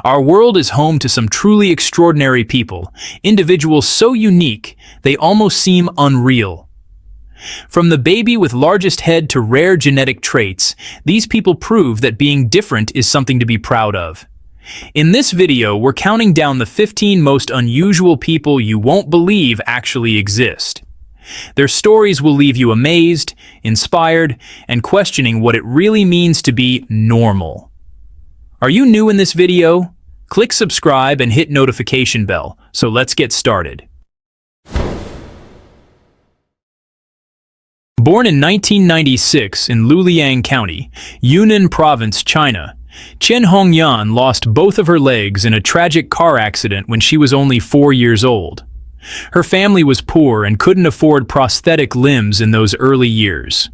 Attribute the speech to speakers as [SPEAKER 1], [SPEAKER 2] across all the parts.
[SPEAKER 1] Our world is home to some truly extraordinary people, individuals so unique they almost seem unreal. From the baby with largest head to rare genetic traits, these people prove that being different is something to be proud of. In this video, we're counting down the 15 most unusual people you won't believe actually exist. Their stories will leave you amazed, inspired, and questioning what it really means to be normal. Are you new in this video? Click subscribe and hit notification bell, so let's get started. Born in 1996 in Luliang County, Yunnan Province, China, Chen Hongyan lost both of her legs in a tragic car accident when she was only 4 years old. Her family was poor and couldn't afford prosthetic limbs in those early years.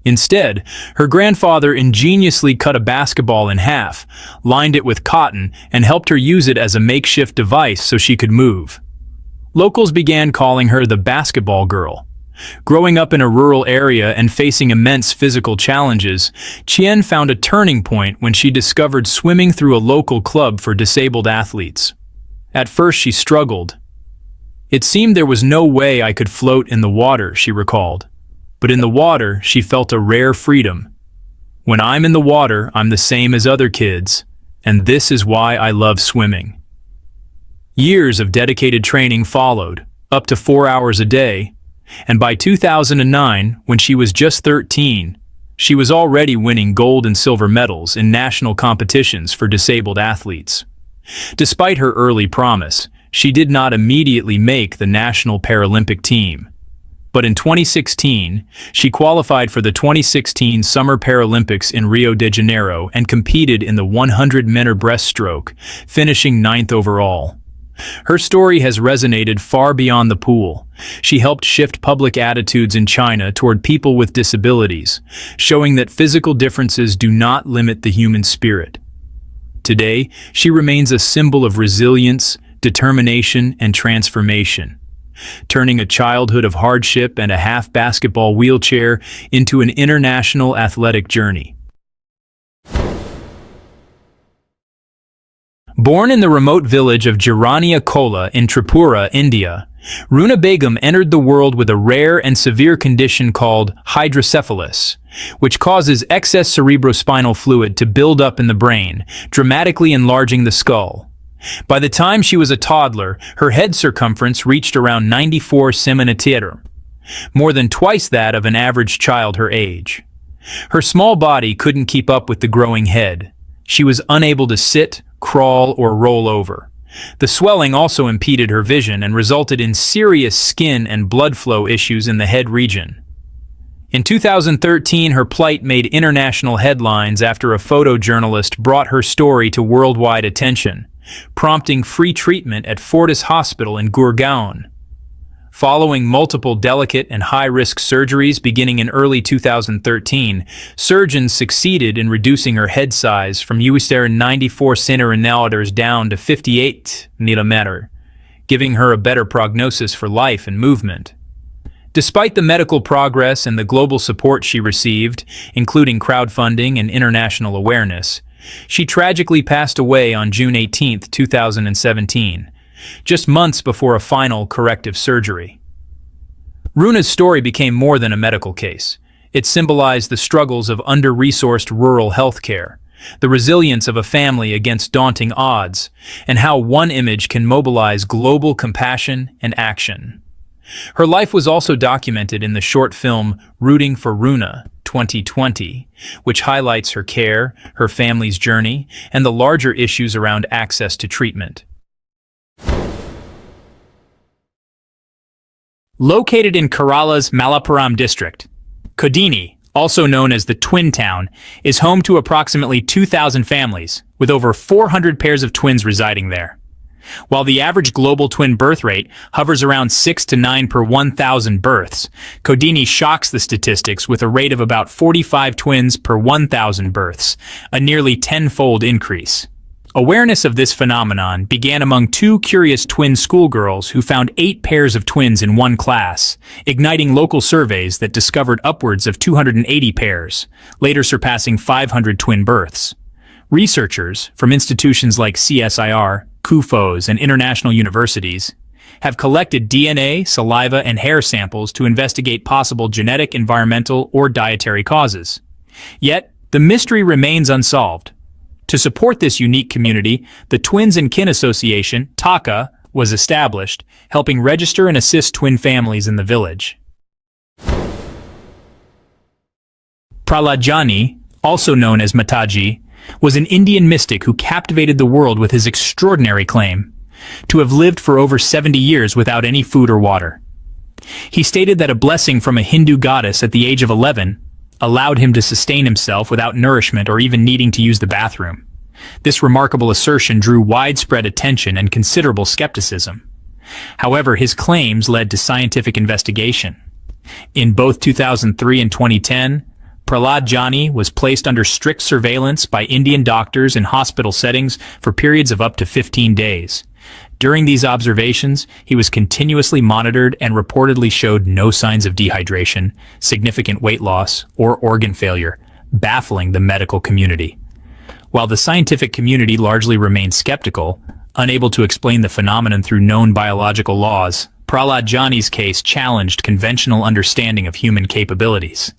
[SPEAKER 1] Instead, her grandfather ingeniously cut a basketball in half, lined it with cotton, and helped her use it as a makeshift device so she could move. Locals began calling her the basketball girl. Growing up in a rural area and facing immense physical challenges, Qian found a turning point when she discovered swimming through a local club for disabled athletes. At first she struggled. It seemed there was no way I could float in the water, she recalled. But in the water, she felt a rare freedom. When I'm in the water, I'm the same as other kids, and this is why I love swimming. Years of dedicated training followed, up to 4 hours a day, and by 2009, when she was just 13, she was already winning gold and silver medals in national competitions for disabled athletes. Despite her early promise, she did not immediately make the national Paralympic team. But in 2016, she qualified for the 2016 Summer Paralympics in Rio de Janeiro and competed in the 100-meter breaststroke, finishing 9th overall. Her story has resonated far beyond the pool. She helped shift public attitudes in China toward people with disabilities, showing that physical differences do not limit the human spirit. Today, she remains a symbol of resilience, determination, and transformation, turning a childhood of hardship and a half-basketball wheelchair into an international athletic journey. Born in the remote village of Girania Kola in Tripura, India, Roona Begum entered the world with a rare and severe condition called hydrocephalus, which causes excess cerebrospinal fluid to build up in the brain, dramatically enlarging the skull. By the time she was a toddler, her head circumference reached around 94 cm, more than twice that of an average child her age. Her small body couldn't keep up with the growing head. She was unable to sit, crawl, or roll over. The swelling also impeded her vision and resulted in serious skin and blood flow issues in the head region. In 2013, her plight made international headlines after a photojournalist brought her story to worldwide attention, prompting free treatment at Fortis Hospital in Gurgaon. Following multiple delicate and high-risk surgeries beginning in early 2013, surgeons succeeded in reducing her head size from 94 cm down to 58 mm, giving her a better prognosis for life and movement. Despite the medical progress and the global support she received, including crowdfunding and international awareness, she tragically passed away on June 18, 2017, just months before a final corrective surgery. Runa's story became more than a medical case. It symbolized the struggles of under-resourced rural healthcare, the resilience of a family against daunting odds, and how one image can mobilize global compassion and action. Her life was also documented in the short film Rooting for Runa, 2020, which highlights her care, her family's journey, and the larger issues around access to treatment. Located in Kerala's Malappuram district, Kodini, also known as the Twin Town, is home to approximately 2,000 families, with over 400 pairs of twins residing there. While the average global twin birth rate hovers around 6 to 9 per 1,000 births, Kodini shocks the statistics with a rate of about 45 twins per 1,000 births, a nearly tenfold increase. Awareness of this phenomenon began among two curious twin schoolgirls who found 8 pairs of twins in one class, igniting local surveys that discovered upwards of 280 pairs, later surpassing 500 twin births. Researchers from institutions like CSIR, CUFOS, and international universities have collected DNA, saliva, and hair samples to investigate possible genetic, environmental, or dietary causes. Yet, the mystery remains unsolved. To support this unique community, the Twins and Kin Association, TACA, was established, helping register and assist twin families in the village. Prahlad, also known as Mataji, was an Indian mystic who captivated the world with his extraordinary claim to have lived for over 70 years without any food or water. He stated that a blessing from a Hindu goddess at the age of 11 allowed him to sustain himself without nourishment or even needing to use the bathroom. This remarkable assertion drew widespread attention and considerable skepticism. However, his claims led to scientific investigation. In both 2003 and 2010, Prahlad was placed under strict surveillance by Indian doctors in hospital settings for periods of up to 15 days. During these observations, he was continuously monitored and reportedly showed no signs of dehydration, significant weight loss, or organ failure, baffling the medical community. While the scientific community largely remained skeptical, unable to explain the phenomenon through known biological laws, Prahlad case challenged conventional understanding of human capabilities.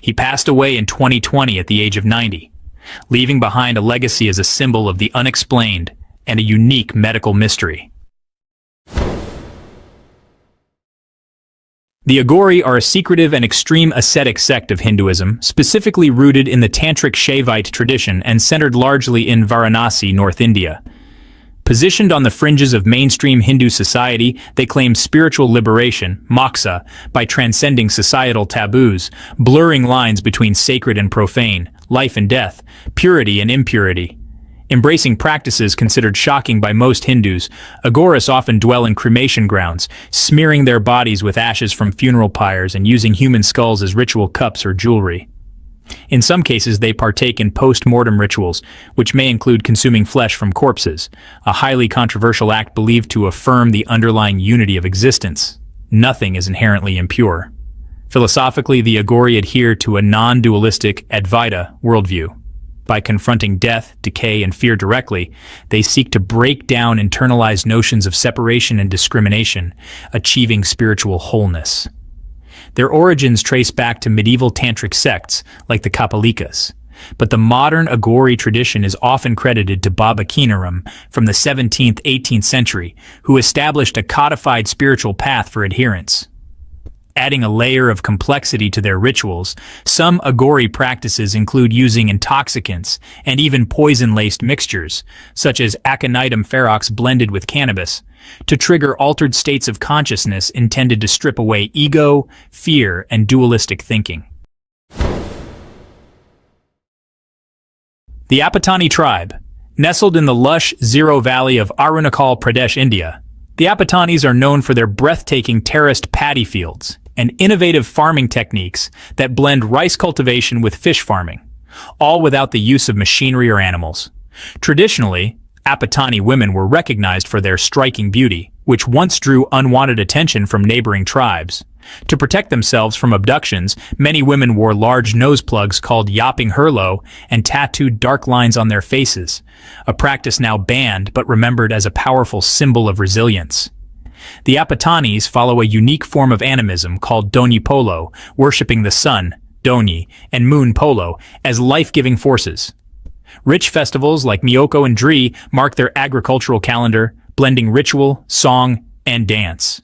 [SPEAKER 1] He passed away in 2020 at the age of 90, leaving behind a legacy as a symbol of the unexplained and a unique medical mystery. The Aghori are a secretive and extreme ascetic sect of Hinduism, specifically rooted in the Tantric Shaivite tradition and centered largely in Varanasi, North India. Positioned on the fringes of mainstream Hindu society, they claim spiritual liberation, moksha, by transcending societal taboos, blurring lines between sacred and profane, life and death, purity and impurity. Embracing practices considered shocking by most Hindus, Aghoris often dwell in cremation grounds, smearing their bodies with ashes from funeral pyres and using human skulls as ritual cups or jewelry. In some cases, they partake in post-mortem rituals, which may include consuming flesh from corpses, a highly controversial act believed to affirm the underlying unity of existence. Nothing is inherently impure. Philosophically, the Aghori adhere to a non-dualistic Advaita worldview. By confronting death, decay, and fear directly, they seek to break down internalized notions of separation and discrimination, achieving spiritual wholeness. Their origins trace back to medieval tantric sects like the Kapalikas, but the modern Aghori tradition is often credited to Baba Kinaram from the 17th-18th century, who established a codified spiritual path for adherents. Adding a layer of complexity to their rituals, some Aghori practices include using intoxicants and even poison-laced mixtures, such as aconitum ferox blended with cannabis, to trigger altered states of consciousness intended to strip away ego, fear, and dualistic thinking. The Apatani tribe, nestled in the lush Zero Valley of Arunachal Pradesh, India, the Apatanis are known for their breathtaking terraced paddy fields and innovative farming techniques that blend rice cultivation with fish farming, all without the use of machinery or animals. Traditionally, Apatani women were recognized for their striking beauty, which once drew unwanted attention from neighboring tribes. To protect themselves from abductions, many women wore large nose plugs called yapping hurlo and tattooed dark lines on their faces, a practice now banned but remembered as a powerful symbol of resilience. The Apatanis follow a unique form of animism called Donyi Polo, worshipping the sun, Donyi, and moon Polo as life-giving forces. Rich festivals like Myoko and Dri mark their agricultural calendar, blending ritual, song, and dance.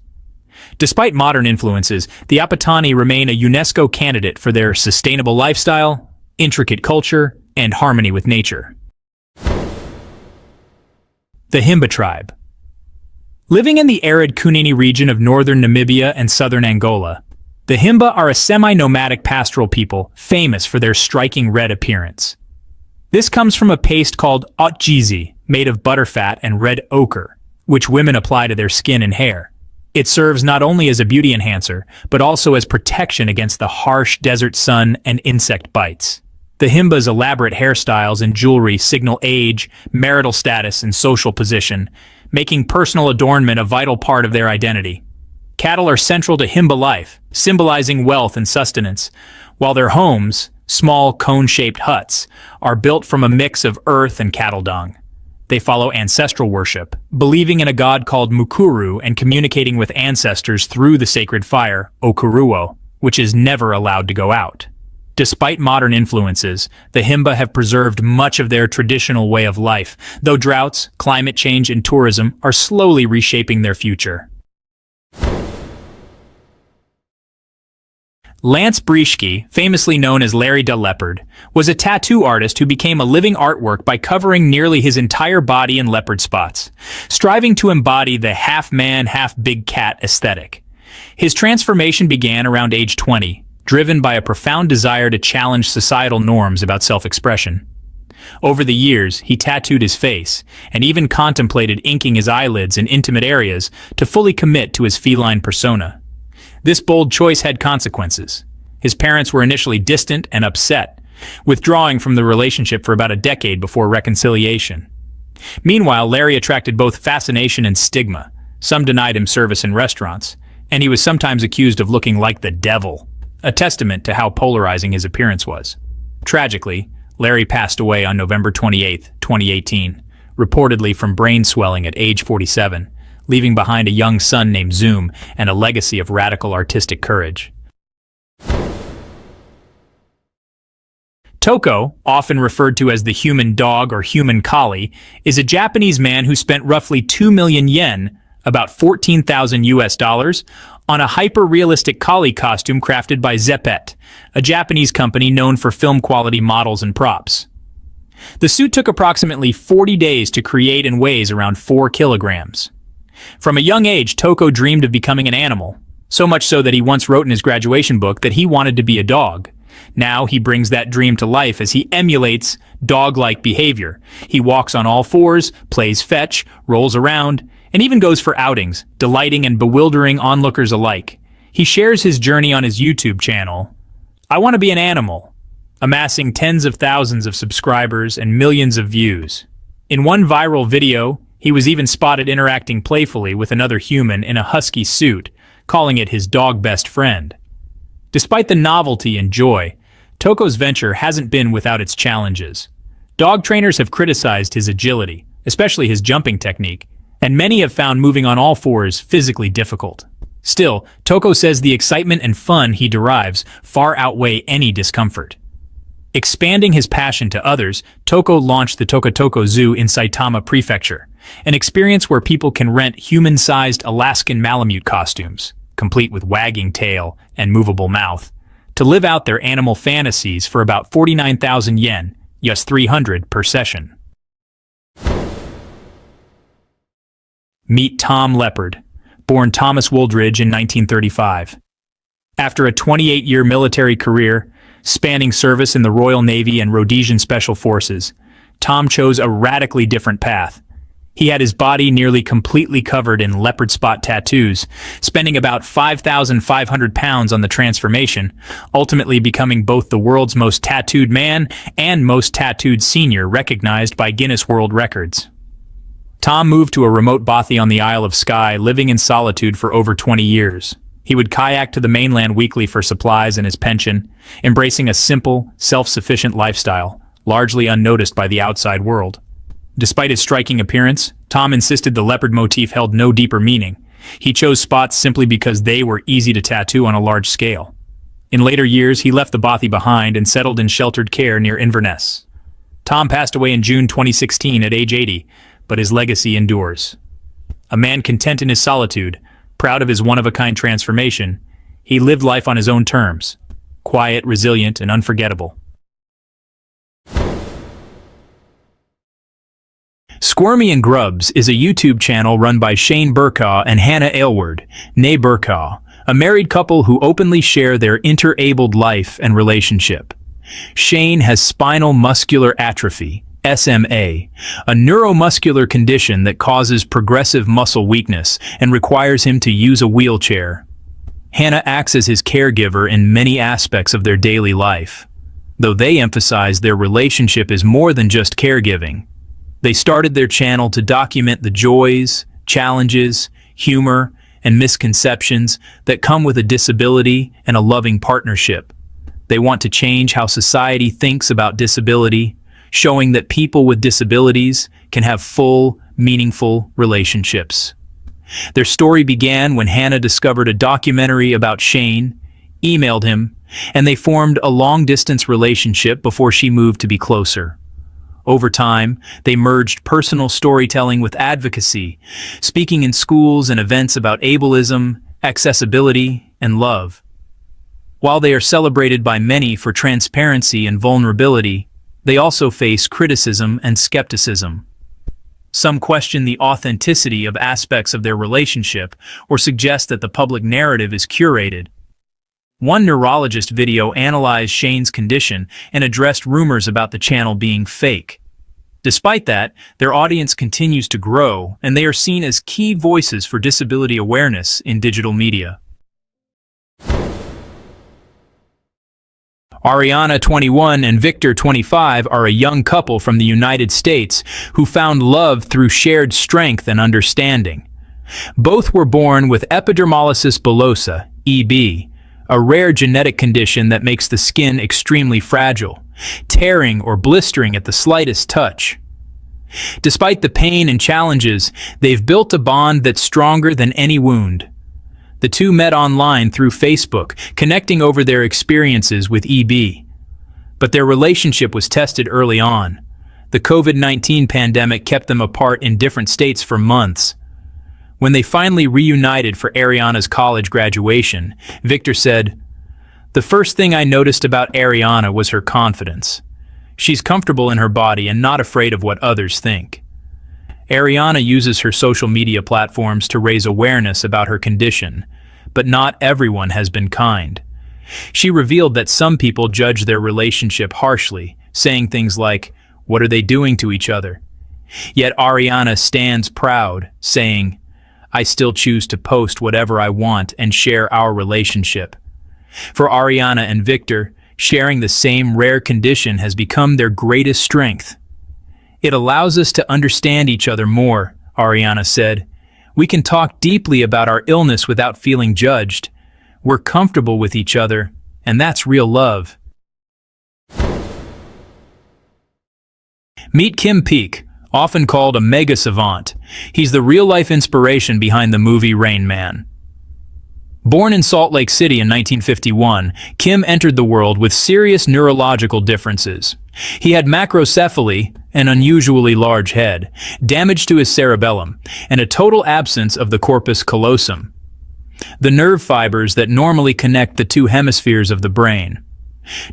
[SPEAKER 1] Despite modern influences, the Apatani remain a UNESCO candidate for their sustainable lifestyle, intricate culture, and harmony with nature. The Himba tribe. Living in the arid Kunini region of northern Namibia and southern Angola, the Himba are a semi-nomadic pastoral people famous for their striking red appearance. This comes from a paste called otjizi, made of butterfat and red ochre, which women apply to their skin and hair. It serves not only as a beauty enhancer, but also as protection against the harsh desert sun and insect bites. The Himba's elaborate hairstyles and jewelry signal age, marital status, and social position, making personal adornment a vital part of their identity. Cattle are central to Himba life, symbolizing wealth and sustenance, while their homes, small cone-shaped huts, are built from a mix of earth and cattle dung. They follow ancestral worship, believing in a god called Mukuru and communicating with ancestors through the sacred fire, Okuruo, which is never allowed to go out. Despite modern influences, the Himba have preserved much of their traditional way of life, though droughts, climate change, and tourism are slowly reshaping their future. Lance Brieschke, famously known as Larry the Leopard, was a tattoo artist who became a living artwork by covering nearly his entire body in leopard spots, striving to embody the half-man, half-big cat aesthetic. His transformation began around age 20, driven by a profound desire to challenge societal norms about self-expression. Over the years, he tattooed his face, and even contemplated inking his eyelids in intimate areas to fully commit to his feline persona. This bold choice had consequences. His parents were initially distant and upset, withdrawing from the relationship for about a decade before reconciliation. Meanwhile, Larry attracted both fascination and stigma. Some denied him service in restaurants, and he was sometimes accused of looking like the devil, a testament to how polarizing his appearance was. Tragically, Larry passed away on November 28, 2018, reportedly from brain swelling at age 47. Leaving behind a young son named Zoom and a legacy of radical artistic courage. Toko, often referred to as the human dog or human collie, is a Japanese man who spent roughly 2 million yen, about 14,000 US dollars, on a hyper-realistic collie costume crafted by Zeppet, a Japanese company known for film-quality models and props. The suit took approximately 40 days to create and weighs around 4 kilograms. From a young age, Toko dreamed of becoming an animal, so much so that he once wrote in his graduation book that he wanted to be a dog. Now he brings that dream to life as he emulates dog-like behavior. He walks on all fours, plays fetch, rolls around, and even goes for outings, delighting and bewildering onlookers alike. He shares his journey on his YouTube channel, I Want to Be an Animal, amassing tens of thousands of subscribers and millions of views. In one viral video, he was even spotted interacting playfully with another human in a husky suit, calling it his dog best friend. Despite the novelty and joy, Toko's venture hasn't been without its challenges. Dog trainers have criticized his agility, especially his jumping technique, and many have found moving on all fours physically difficult. Still, Toko says the excitement and fun he derives far outweigh any discomfort. Expanding his passion to others, Toko launched the Toko Zoo in Saitama Prefecture, an experience where people can rent human-sized Alaskan Malamute costumes, complete with wagging tail and movable mouth, to live out their animal fantasies for about 49,000 yen, US 300 per session. Meet Tom Leopard, born Thomas Wooldridge in 1935. After a 28-year military career, spanning service in the Royal Navy and Rhodesian Special Forces, Tom chose a radically different path. He had his body nearly completely covered in leopard spot tattoos, spending about 5,500 pounds on the transformation, ultimately becoming both the world's most tattooed man and most tattooed senior recognized by Guinness World Records. Tom moved to a remote bothy on the Isle of Skye, living in solitude for over 20 years. He would kayak to the mainland weekly for supplies and his pension, embracing a simple, self-sufficient lifestyle, largely unnoticed by the outside world. Despite his striking appearance, Tom insisted the leopard motif held no deeper meaning. He chose spots simply because they were easy to tattoo on a large scale. In later years, he left the bothy behind and settled in sheltered care near Inverness. Tom passed away in June 2016 at age 80, but his legacy endures. A man content in his solitude, proud of his one-of-a-kind transformation, he lived life on his own terms, quiet, resilient, and unforgettable. Squirmy and Grubs is a YouTube channel run by Shane Burkaw and Hannah Aylward, née Burkaw, a married couple who openly share their interabled life and relationship. Shane has spinal muscular atrophy, SMA, a neuromuscular condition that causes progressive muscle weakness and requires him to use a wheelchair. Hannah acts as his caregiver in many aspects of their daily life, though they emphasize their relationship is more than just caregiving. They started their channel to document the joys, challenges, humor, and misconceptions that come with a disability and a loving partnership. They want to change how society thinks about disability, showing that people with disabilities can have full, meaningful relationships. Their story began when Hannah discovered a documentary about Shane, emailed him, and they formed a long-distance relationship before she moved to be closer. Over time, they merged personal storytelling with advocacy, speaking in schools and events about ableism, accessibility, and love. While they are celebrated by many for transparency and vulnerability, they also face criticism and skepticism. Some question the authenticity of aspects of their relationship or suggest that the public narrative is curated. One neurologist video analyzed Shane's condition and addressed rumors about the channel being fake. Despite that, their audience continues to grow, and they are seen as key voices for disability awareness in digital media. Ariana, 21, and Victor, 25, are a young couple from the United States who found love through shared strength and understanding. Both were born with epidermolysis bullosa, EB, a rare genetic condition that makes the skin extremely fragile, tearing or blistering at the slightest touch. Despite the pain and challenges, they've built a bond that's stronger than any wound. The two met online through Facebook, connecting over their experiences with EB. But their relationship was tested early on. The COVID-19 pandemic kept them apart in different states for months. When they finally reunited for Ariana's college graduation, Victor said, "The first thing I noticed about Ariana was her confidence. She's comfortable in her body and not afraid of what others think." Ariana uses her social media platforms to raise awareness about her condition, but not everyone has been kind. She revealed that some people judge their relationship harshly, saying things like, "What are they doing to each other?" Yet Ariana stands proud, saying, "I still choose to post whatever I want and share our relationship." For Ariana and Victor, sharing the same rare condition has become their greatest strength. "It allows us to understand each other more," Ariana said. "We can talk deeply about our illness without feeling judged. We're comfortable with each other, and that's real love." Meet Kim Peek, often called a mega savant. He's the real-life inspiration behind the movie Rain Man. Born in Salt Lake City in 1951, Kim entered the world with serious neurological differences. He had macrocephaly, an unusually large head, damage to his cerebellum, and a total absence of the corpus callosum, the nerve fibers that normally connect the two hemispheres of the brain.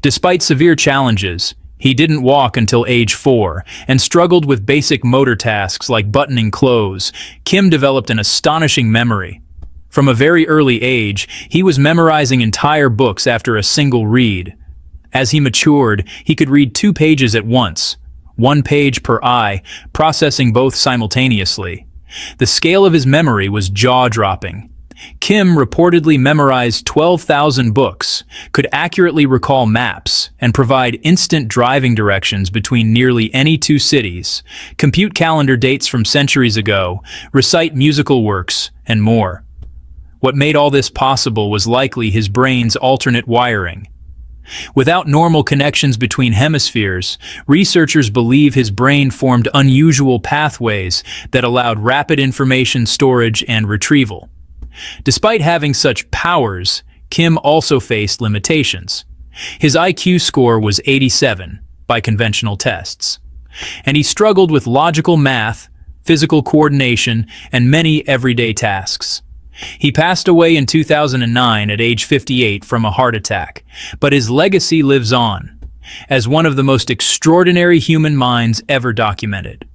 [SPEAKER 1] Despite severe challenges, he didn't walk until age 4 and struggled with basic motor tasks like buttoning clothes. Kim developed an astonishing memory. From a very early age, he was memorizing entire books after a single read. As he matured, he could read 2 pages at once, 1 page per eye, processing both simultaneously. The scale of his memory was jaw-dropping. Kim reportedly memorized 12,000 books, could accurately recall maps, and provide instant driving directions between nearly any 2 cities, compute calendar dates from centuries ago, recite musical works, and more. What made all this possible was likely his brain's alternate wiring. Without normal connections between hemispheres, researchers believe his brain formed unusual pathways that allowed rapid information storage and retrieval. Despite having such powers, Kim also faced limitations. His IQ score was 87 by conventional tests, and he struggled with logical math, physical coordination, and many everyday tasks. He passed away in 2009 at age 58 from a heart attack, but his legacy lives on as one of the most extraordinary human minds ever documented.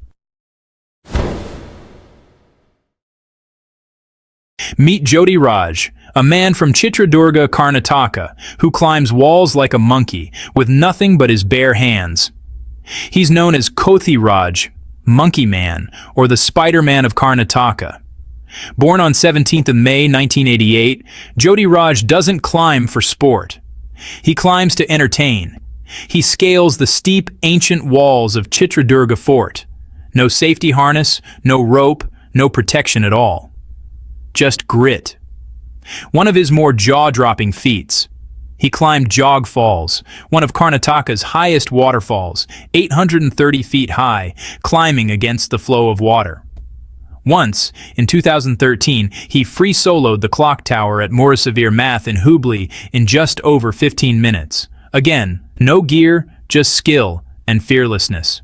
[SPEAKER 1] Meet Jyoti Raj, a man from Chitradurga, Karnataka, who climbs walls like a monkey with nothing but his bare hands. He's known as Kothi Raj, Monkey Man, or the Spider-Man of Karnataka. Born on 17th of May 1988, Jyoti Raj doesn't climb for sport. He climbs to entertain. He scales the steep, ancient walls of Chitradurga Fort. No safety harness, no rope, no protection at all. Just grit. One of his more jaw-dropping feats. He climbed Jog Falls, one of Karnataka's highest waterfalls, 830 feet high, climbing against the flow of water. Once, in 2013, he free-soloed the clock tower at Morrisavir Math in Hubli in just over 15 minutes. Again, no gear, just skill and fearlessness.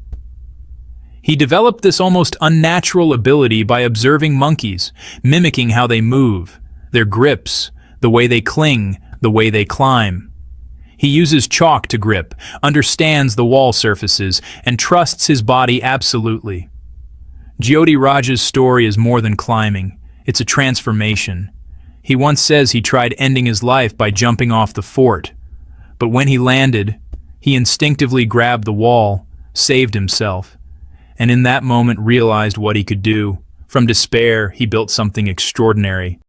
[SPEAKER 1] He developed this almost unnatural ability by observing monkeys, mimicking how they move, their grips, the way they cling, the way they climb. He uses chalk to grip, understands the wall surfaces, and trusts his body absolutely. Jyoti Raj's story is more than climbing, it's a transformation. He once says he tried ending his life by jumping off the fort, but when he landed, he instinctively grabbed the wall, saved himself, and in that moment realized what he could do. From despair, he built something extraordinary.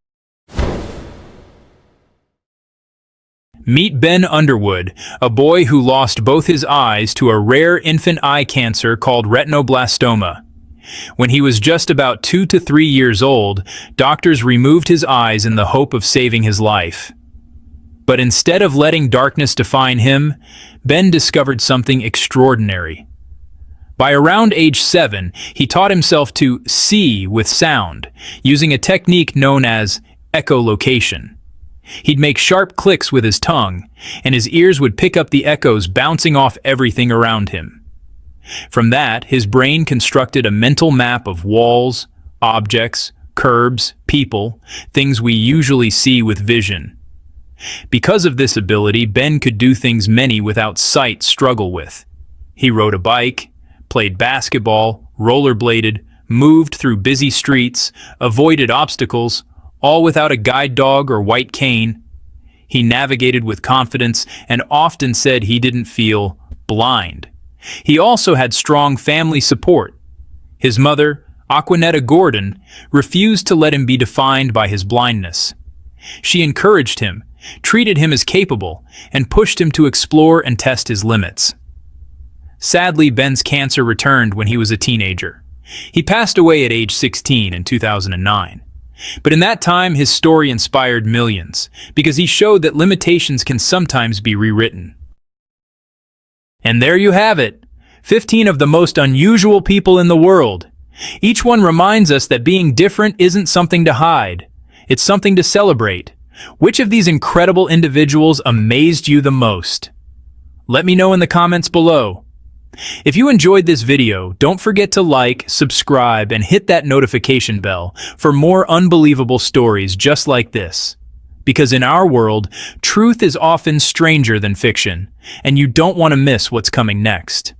[SPEAKER 1] Meet Ben Underwood, a boy who lost both his eyes to a rare infant eye cancer called retinoblastoma. When he was just about 2 to 3 years old, doctors removed his eyes in the hope of saving his life. But instead of letting darkness define him, Ben discovered something extraordinary. By around age 7, he taught himself to see with sound, using a technique known as echolocation. He'd make sharp clicks with his tongue, and his ears would pick up the echoes bouncing off everything around him. From that, his brain constructed a mental map of walls, objects, curbs, people, things we usually see with vision. Because of this ability, Ben could do things many without sight struggle with. He rode a bike, played basketball, rollerbladed, moved through busy streets, avoided obstacles, all without a guide dog or white cane. He navigated with confidence and often said he didn't feel blind. He also had strong family support. His mother, Aquanetta Gordon, refused to let him be defined by his blindness. She encouraged him, treated him as capable, and pushed him to explore and test his limits. Sadly, Ben's cancer returned when he was a teenager. He passed away at age 16 in 2009. But in that time, his story inspired millions, because he showed that limitations can sometimes be rewritten. And there you have it, 15 of the most unusual people in the world. Each one reminds us that being different isn't something to hide, it's something to celebrate. Which of these incredible individuals amazed you the most? Let me know in the comments below. If you enjoyed this video, don't forget to like, subscribe, and hit that notification bell for more unbelievable stories just like this. Because in our world, truth is often stranger than fiction, and you don't want to miss what's coming next.